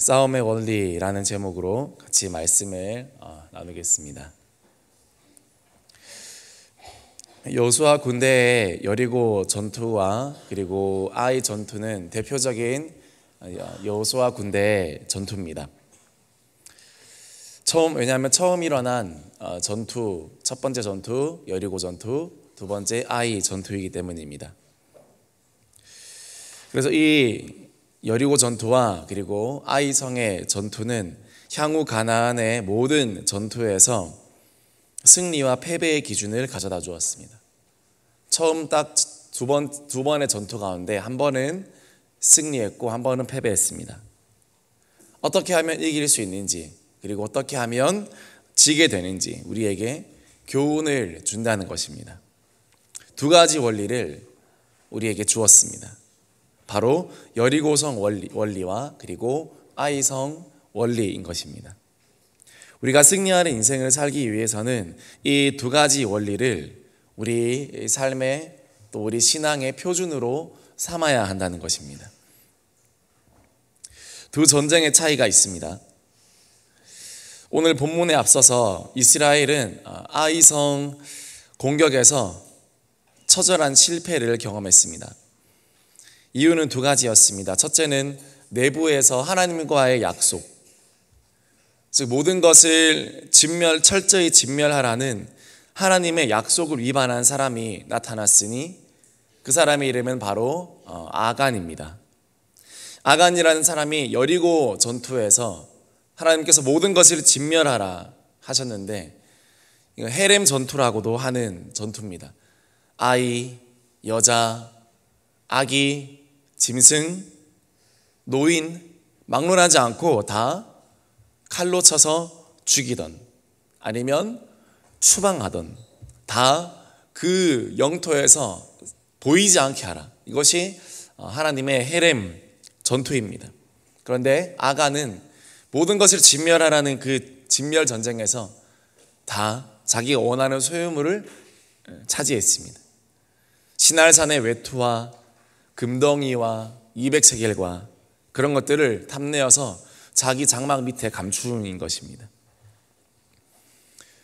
싸움의 원리라는 제목으로 같이 말씀을 나누겠습니다. 여호수아 군대의 여리고 전투와 그리고 아이 전투는 대표적인 여호수아 군대의 전투입니다. 왜냐하면 처음 일어난 전투, 첫 번째 전투 여리고 전투, 두 번째 아이 전투이기 때문입니다. 그래서 이 여리고 전투와 그리고 아이 성의 전투는 향후 가나안의 모든 전투에서 승리와 패배의 기준을 가져다 주었습니다. 처음 딱 두 번의 전투 가운데 한 번은 승리했고 한 번은 패배했습니다. 어떻게 하면 이길 수 있는지 그리고 어떻게 하면 지게 되는지 우리에게 교훈을 준다는 것입니다. 두 가지 원리를 우리에게 주었습니다. 바로 여리고성 원리와 그리고 아이성 원리인 것입니다. 우리가 승리하는 인생을 살기 위해서는 이 두 가지 원리를 우리 삶의 또 우리 신앙의 표준으로 삼아야 한다는 것입니다. 두 전쟁의 차이가 있습니다. 오늘 본문에 앞서서 이스라엘은 아이성 공격에서 처절한 실패를 경험했습니다. 이유는 두 가지였습니다. 첫째는 내부에서 하나님과의 약속, 즉 모든 것을 철저히 진멸하라는 하나님의 약속을 위반한 사람이 나타났으니 그 사람의 이름은 바로 아간입니다. 아간이라는 사람이 여리고 전투에서 하나님께서 모든 것을 진멸하라 하셨는데 이거 헤렘 전투라고도 하는 전투입니다. 아이, 여자, 아기, 짐승, 노인 막론하지 않고 다 칼로 쳐서 죽이던 아니면 추방하던 다 그 영토에서 보이지 않게 하라. 이것이 하나님의 헤렘 전투입니다. 그런데 아간은 모든 것을 진멸하라는 그 진멸 전쟁에서 다 자기가 원하는 소유물을 차지했습니다. 시날산의 외투와 금덩이와 200세겔과 그런 것들을 탐내어서 자기 장막 밑에 감추인 것입니다.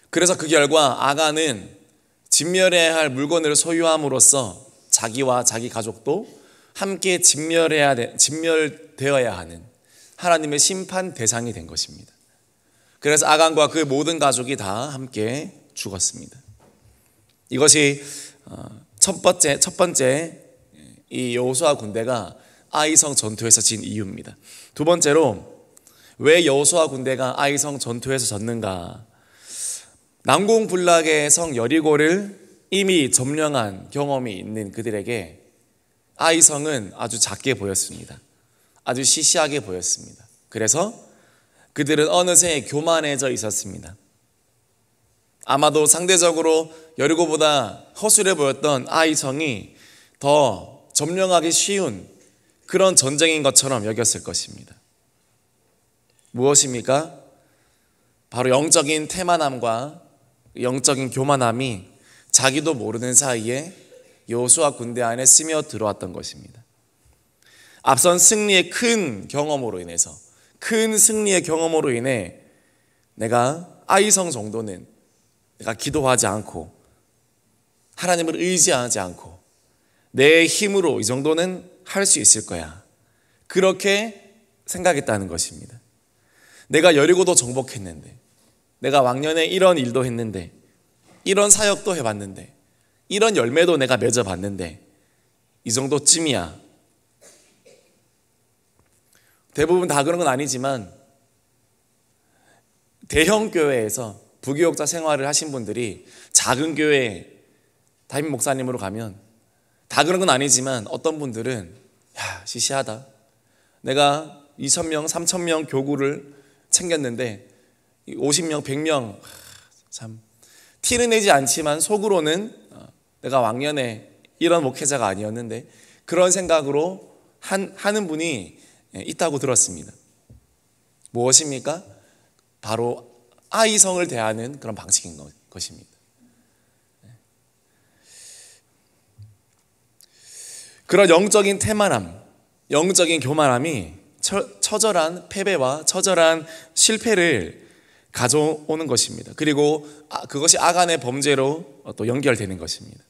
그래서 그 결과 아간은 진멸해야 할 물건을 소유함으로써 자기와 자기 가족도 함께 진멸되어야 하는 하나님의 심판 대상이 된 것입니다. 그래서 아간과 그 모든 가족이 다 함께 죽었습니다. 이것이 첫 번째 이 여호수아 군대가 아이성 전투에서 진 이유입니다. 두 번째로 왜 여호수아 군대가 아이성 전투에서 졌는가? 난공불락의 성 여리고를 이미 점령한 경험이 있는 그들에게 아이성은 아주 작게 보였습니다. 아주 시시하게 보였습니다. 그래서 그들은 어느새 교만해져 있었습니다. 아마도 상대적으로 여리고보다 허술해 보였던 아이성이 더 점령하기 쉬운 그런 전쟁인 것처럼 여겼을 것입니다. 무엇입니까? 바로 영적인 태만함과 영적인 교만함이 자기도 모르는 사이에 여호수아 군대 안에 스며들어왔던 것입니다. 앞선 승리의 큰 승리의 경험으로 인해 내가 아이성 정도는 내가 기도하지 않고 하나님을 의지하지 않고 내 힘으로 이 정도는 할 수 있을 거야. 그렇게 생각했다는 것입니다. 내가 여리고도 정복했는데, 내가 왕년에 이런 일도 했는데, 이런 사역도 해봤는데, 이런 열매도 내가 맺어봤는데 이 정도쯤이야. 대부분 다 그런 건 아니지만 대형 교회에서 부교육자 생활을 하신 분들이 작은 교회 담임 목사님으로 가면 다 그런 건 아니지만 어떤 분들은 시시하다. 내가 2,000명, 3,000명 교구를 챙겼는데 50명, 100명 참 티는 내지 않지만 속으로는 내가 왕년에 이런 목회자가 아니었는데 그런 생각으로 하는 분이 있다고 들었습니다. 무엇입니까? 바로 아이성을 대하는 그런 방식인 것입니다. 그런 영적인 태만함, 영적인 교만함이 처절한 패배와 처절한 실패를 가져오는 것입니다. 그리고 그것이 아간의 범죄로 또 연결되는 것입니다.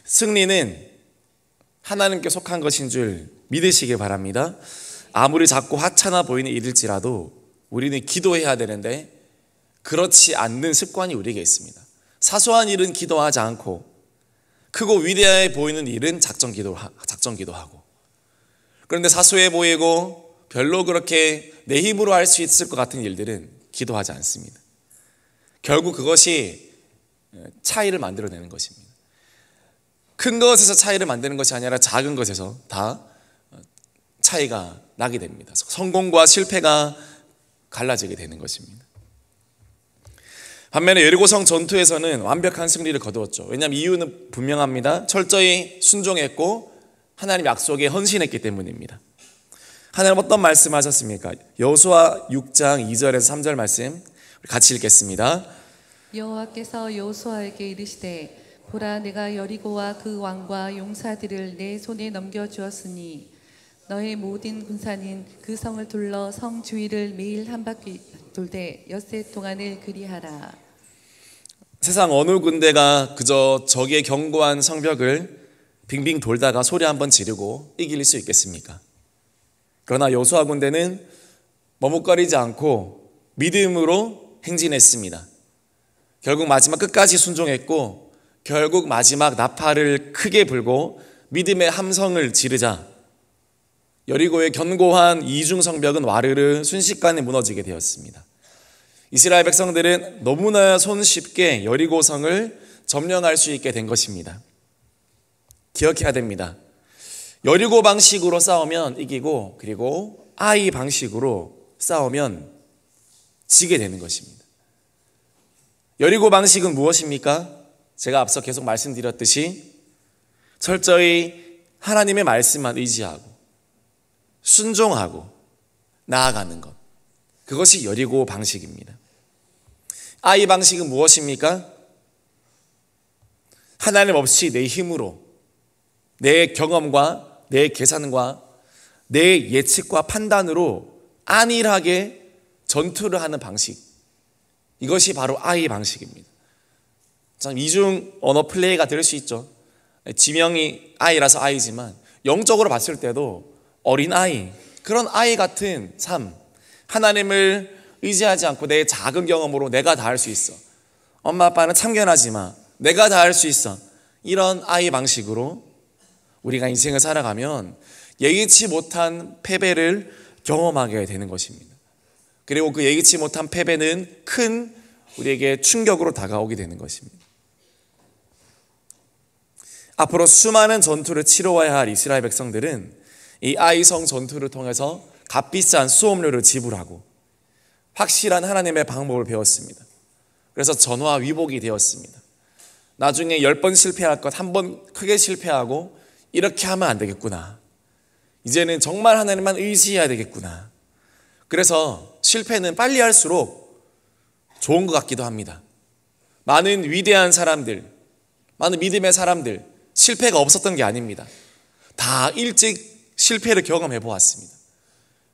승리는 하나님께 속한 것인 줄 믿으시기 바랍니다. 아무리 작고 하찮아 보이는 일일지라도 우리는 기도해야 되는데 그렇지 않는 습관이 우리에게 있습니다. 사소한 일은 기도하지 않고 크고 위대해 보이는 일은 작정 기도하고, 그런데 사소해 보이고 별로 그렇게 내 힘으로 할 수 있을 것 같은 일들은 기도하지 않습니다. 결국 그것이 차이를 만들어내는 것입니다. 큰 것에서 차이를 만드는 것이 아니라 작은 것에서 다 차이가 나게 됩니다. 성공과 실패가 갈라지게 되는 것입니다. 반면에 여리고성 전투에서는 완벽한 승리를 거두었죠. 왜냐하면 이유는 분명합니다. 철저히 순종했고 하나님 약속에 헌신했기 때문입니다. 하나님 어떤 말씀하셨습니까? 여호수아 6장 2절에서 3절 말씀 같이 읽겠습니다. 여호와께서 여호수아에게 이르시되 보라, 내가 여리고와 그 왕과 용사들을 내 손에 넘겨주었으니 너의 모든 군사는 그 성을 둘러 성 주위를 매일 한 바퀴 돌되 엿새 동안을 그리하라. 세상 어느 군대가 그저 적의 견고한 성벽을 빙빙 돌다가 소리 한번 지르고 이길 수 있겠습니까? 그러나 여호수아 군대는 머뭇거리지 않고 믿음으로 행진했습니다. 결국 마지막 끝까지 순종했고 결국 마지막 나팔을 크게 불고 믿음의 함성을 지르자 여리고의 견고한 이중 성벽은 와르르 순식간에 무너지게 되었습니다. 이스라엘 백성들은 너무나 손쉽게 여리고성을 점령할 수 있게 된 것입니다. 기억해야 됩니다. 여리고 방식으로 싸우면 이기고, 그리고 아이 방식으로 싸우면 지게 되는 것입니다. 여리고 방식은 무엇입니까? 제가 앞서 계속 말씀드렸듯이 철저히 하나님의 말씀만 의지하고 순종하고 나아가는 것, 그것이 여리고 방식입니다. 아이 방식은 무엇입니까? 하나님 없이 내 힘으로, 내 경험과 내 계산과 내 예측과 판단으로 안일하게 전투를 하는 방식, 이것이 바로 아이 방식입니다. 참 이중 언어 플레이가 될 수 있죠. 지명이 아이라서 아이지만 영적으로 봤을 때도 어린아이, 그런 아이 같은 삶, 하나님을 의지하지 않고 내 작은 경험으로 내가 다 할 수 있어, 엄마 아빠는 참견하지 마, 내가 다 할 수 있어, 이런 아이 방식으로 우리가 인생을 살아가면 예기치 못한 패배를 경험하게 되는 것입니다. 그리고 그 예기치 못한 패배는 큰 우리에게 충격으로 다가오게 되는 것입니다. 앞으로 수많은 전투를 치러와야 할 이스라엘 백성들은 이 아이성 전투를 통해서 값비싼 수업료를 지불하고 확실한 하나님의 방법을 배웠습니다. 그래서 전화 위복이 되었습니다. 나중에 10번 실패할 것 1번 크게 실패하고 이렇게 하면 안 되겠구나, 이제는 정말 하나님만 의지해야 되겠구나. 그래서 실패는 빨리 할수록 좋은 것 같기도 합니다. 많은 위대한 사람들, 많은 믿음의 사람들, 실패가 없었던 게 아닙니다. 다 일찍 실패를 경험해 보았습니다.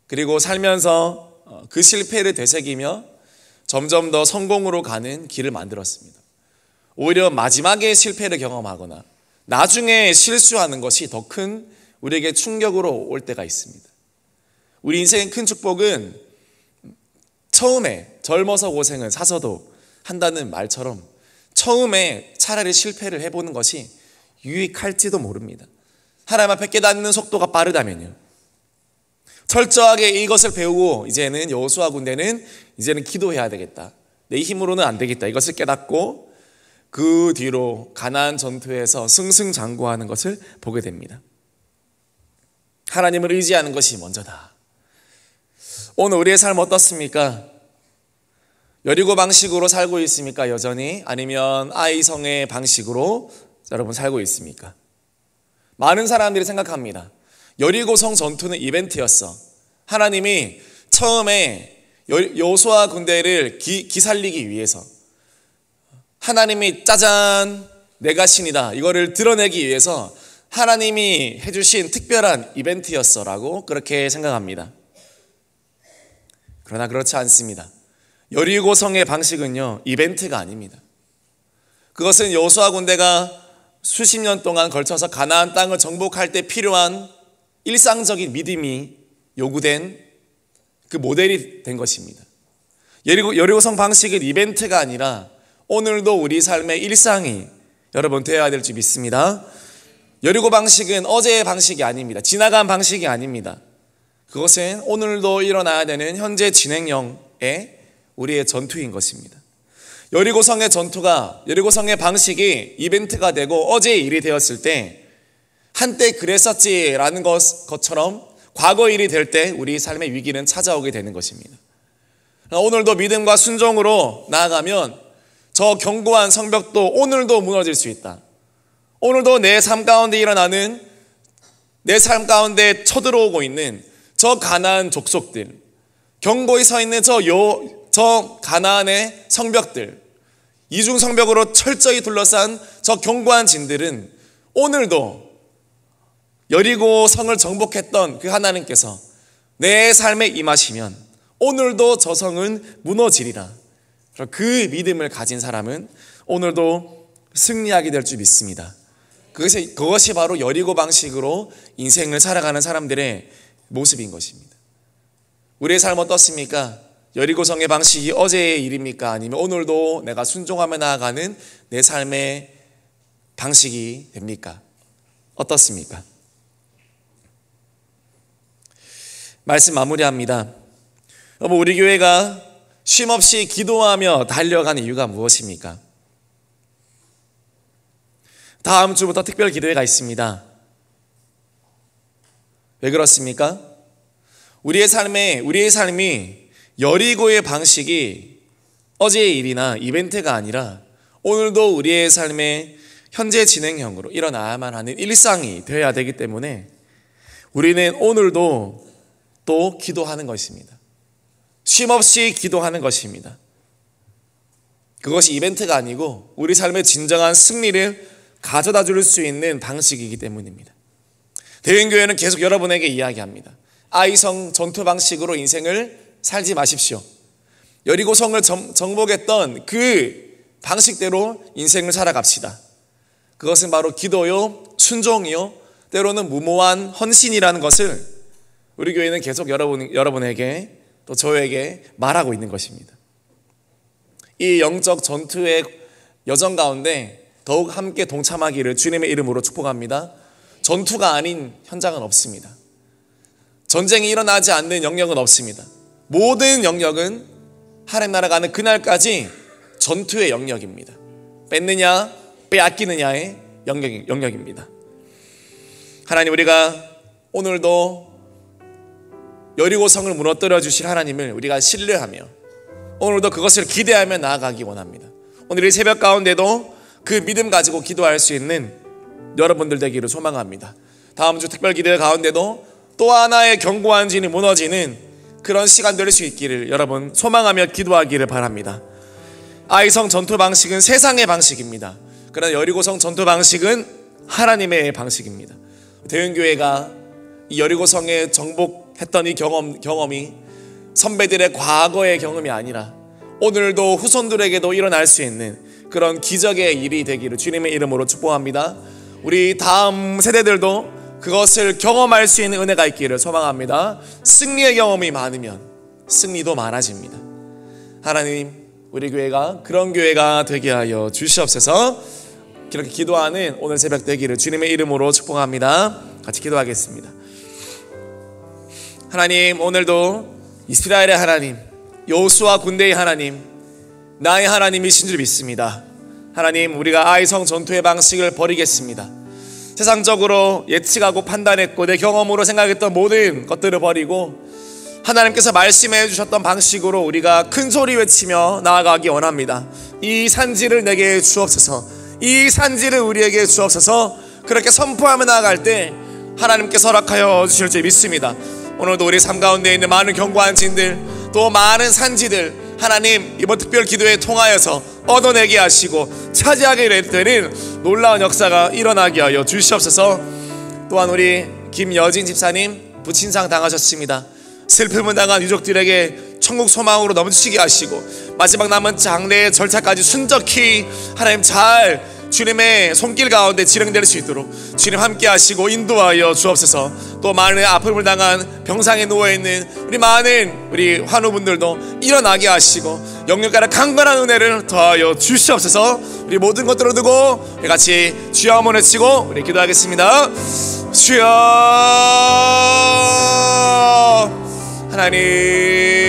그리고 살면서 그 실패를 되새기며 점점 더 성공으로 가는 길을 만들었습니다. 오히려 마지막에 실패를 경험하거나 나중에 실수하는 것이 더 큰 우리에게 충격으로 올 때가 있습니다. 우리 인생의 큰 축복은 처음에 젊어서 고생은 사서도 한다는 말처럼 처음에 차라리 실패를 해보는 것이 유익할지도 모릅니다. 하나님 앞에 깨닫는 속도가 빠르다면요. 철저하게 이것을 배우고 이제는 여호수아 군대는 이제는 기도해야 되겠다, 내 힘으로는 안 되겠다, 이것을 깨닫고 그 뒤로 가나안 전투에서 승승장구하는 것을 보게 됩니다. 하나님을 의지하는 것이 먼저다. 오늘 우리의 삶 어떻습니까? 여리고 방식으로 살고 있습니까? 여전히? 아니면 아이성의 방식으로 여러분 살고 있습니까? 많은 사람들이 생각합니다. 여리고성 전투는 이벤트였어. 하나님이 처음에 여호수아 군대를 기살리기 위해서, 하나님이 짜잔 내가 신이다 이거를 드러내기 위해서 하나님이 해주신 특별한 이벤트였어라고 그렇게 생각합니다. 그러나 그렇지 않습니다. 여리고성의 방식은요, 이벤트가 아닙니다. 그것은 여호수아 군대가 수십 년 동안 걸쳐서 가나안 땅을 정복할 때 필요한 일상적인 믿음이 요구된 그 모델이 된 것입니다. 여리고성 방식은 이벤트가 아니라 오늘도 우리 삶의 일상이 여러분 되어야 될 줄 믿습니다. 여리고 방식은 어제의 방식이 아닙니다. 지나간 방식이 아닙니다. 그것은 오늘도 일어나야 되는 현재 진행형의 우리의 전투인 것입니다. 여리고성의 방식이 이벤트가 되고 어제의 일이 되었을 때 한때 그랬었지라는 것처럼 과거 일이 될 때 우리 삶의 위기는 찾아오게 되는 것입니다. 오늘도 믿음과 순종으로 나아가면 저 견고한 성벽도 오늘도 무너질 수 있다. 오늘도 내 삶 가운데 일어나는, 내 삶 가운데 쳐들어오고 있는 저 가나안 족속들, 견고히 서 있는 저 가나안의 성벽들, 이중 성벽으로 철저히 둘러싼 저 견고한 진들은 오늘도 여리고 성을 정복했던 그 하나님께서 내 삶에 임하시면 오늘도 저 성은 무너지리라. 그 믿음을 가진 사람은 오늘도 승리하게 될 줄 믿습니다. 그것이 바로 여리고 방식으로 인생을 살아가는 사람들의 모습인 것입니다. 우리의 삶 어떻습니까? 여리고성의 방식이 어제의 일입니까? 아니면 오늘도 내가 순종하며 나아가는 내 삶의 방식이 됩니까? 어떻습니까? 말씀 마무리합니다. 여러분, 우리 교회가 쉼없이 기도하며 달려가는 이유가 무엇입니까? 다음 주부터 특별 기도회가 있습니다. 왜 그렇습니까? 우리의 삶이 여리고의 방식이 어제의 일이나 이벤트가 아니라 오늘도 우리의 삶의 현재 진행형으로 일어나야만 하는 일상이 되어야 되기 때문에 우리는 오늘도 또 기도하는 것입니다. 쉼없이 기도하는 것입니다. 그것이 이벤트가 아니고 우리 삶의 진정한 승리를 가져다 줄 수 있는 방식이기 때문입니다. 대인교회는 계속 여러분에게 이야기합니다. 아이성 전투 방식으로 인생을 살지 마십시오. 여리고성을 정복했던 그 방식대로 인생을 살아갑시다. 그것은 바로 기도요, 순종이요, 때로는 무모한 헌신이라는 것을 우리 교회는 계속 여러분에게 또 저에게 말하고 있는 것입니다. 이 영적 전투의 여정 가운데 더욱 함께 동참하기를 주님의 이름으로 축복합니다. 전투가 아닌 현장은 없습니다. 전쟁이 일어나지 않는 영역은 없습니다. 모든 영역은 하나님 나라 가는 그날까지 전투의 영역입니다. 뺏느냐 빼앗기느냐의 영역입니다. 하나님, 우리가 오늘도 여리고성을 무너뜨려 주실 하나님을 우리가 신뢰하며 오늘도 그것을 기대하며 나아가기 원합니다. 오늘 이 새벽 가운데도 그 믿음 가지고 기도할 수 있는 여러분들 되기를 소망합니다. 다음 주 특별 기대 가운데도 또 하나의 견고한 진이 무너지는 그런 시간 될 수 있기를 여러분 소망하며 기도하기를 바랍니다. 아이성 전투 방식은 세상의 방식입니다. 그러나 여리고성 전투 방식은 하나님의 방식입니다. 대은교회가 이 여리고성에 정복했던 이 경험이 선배들의 과거의 경험이 아니라 오늘도 후손들에게도 일어날 수 있는 그런 기적의 일이 되기를 주님의 이름으로 축복합니다. 우리 다음 세대들도 그것을 경험할 수 있는 은혜가 있기를 소망합니다. 승리의 경험이 많으면 승리도 많아집니다. 하나님, 우리 교회가 그런 교회가 되게 하여 주시옵소서. 그렇게 기도하는 오늘 새벽 되기를 주님의 이름으로 축복합니다. 같이 기도하겠습니다. 하나님, 오늘도 이스라엘의 하나님, 여호수아 군대의 하나님, 나의 하나님이신 줄 믿습니다. 하나님, 우리가 아이성 전투의 방식을 버리겠습니다. 세상적으로 예측하고 판단했고 내 경험으로 생각했던 모든 것들을 버리고 하나님께서 말씀해 주셨던 방식으로 우리가 큰 소리 외치며 나아가기 원합니다. 이 산지를 내게 주옵소서. 이 산지를 우리에게 주옵소서. 그렇게 선포하며 나아갈 때 하나님께서 허락하여 주실 줄 믿습니다. 오늘도 우리 삶 가운데 있는 많은 견고한 진들, 또 많은 산지들 하나님 이번 특별 기도에 통하여서 얻어내게 하시고 차지하게 되는 놀라운 역사가 일어나게 하여 주시옵소서. 또한 우리 김여진 집사님 부친상 당하셨습니다. 슬픔을 당한 유족들에게 천국 소망으로 넘치게 하시고 마지막 남은 장례의 절차까지 순적히 하나님 잘 주님의 손길 가운데 진행될 수 있도록 주님 함께 하시고 인도하여 주옵소서. 또 많은 아픔을 당한 병상에 누워있는 우리 많은 우리 환우분들도 일어나게 하시고 영육간의 강건한 은혜를 더하여 주시옵소서. 우리 모든 것들을 두고 우리 같이 주여 한번 외치고 우리 기도하겠습니다. 주여 하나님